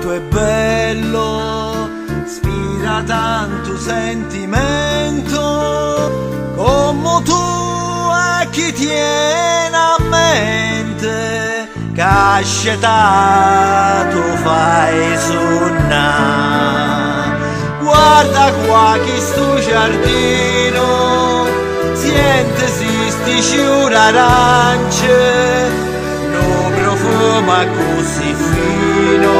quanto è bello, spira tanto sentimento, come tu a chi tiene a mente, che ascetato fai suonare. Guarda qua che sto giardino, sientesi sti sciure arance, no profuma così fino,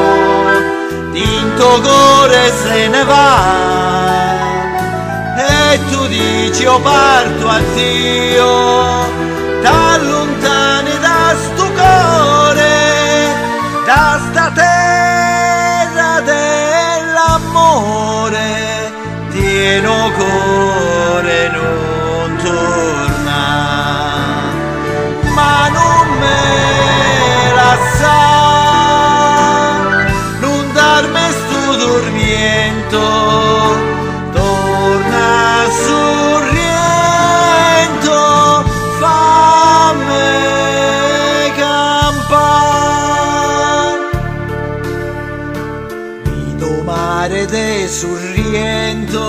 tinto cuore se ne va. E tu dici io parto a Dio, t'allontani da sto cuore, da sta terra dell'amore, tieno cuore non torna, ma non me la sa, non darmi sto dormiento, torna sorriento, fammi campare. Vito mare de sorriento,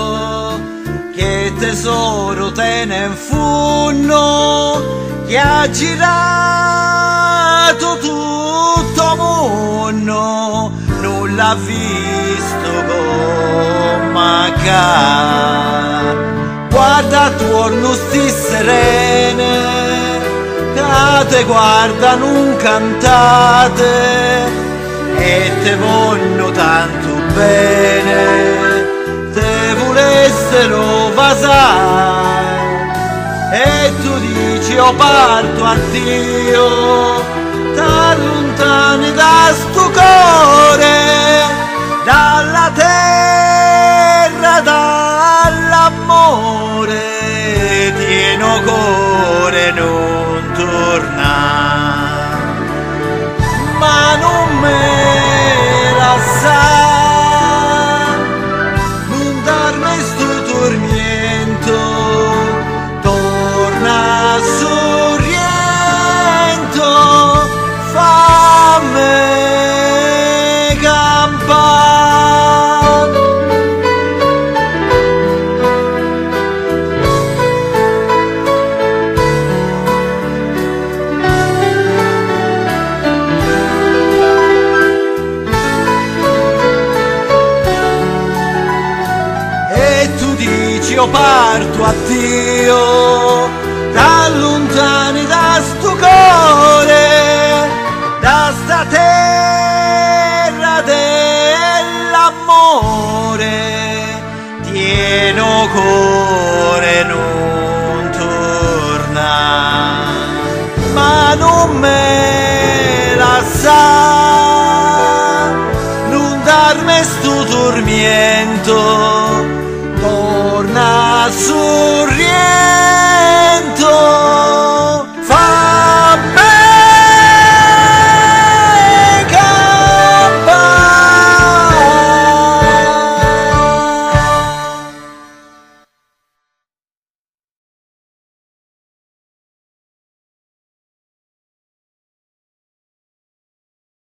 che tesoro tene in funno, che ha girato tutto mondo, non l'ha visto come ca. Guarda attorno sti serene, che te guardano cantate e te vogliono tanto bene, te volessero vasare. E tu dici io parto a Dio, t'allontani da sto cuore, dalla terra, dall'amore, tieno cuore non torna, ma non me la sa, non darmi sto tormento, torna sorriento, fammi campare. E tu dici io parto a Dio, t'allontani da sto cuore, da sta terra dell'amore, tieno cuore non torna, ma non me la sa, non darmi sto tormento,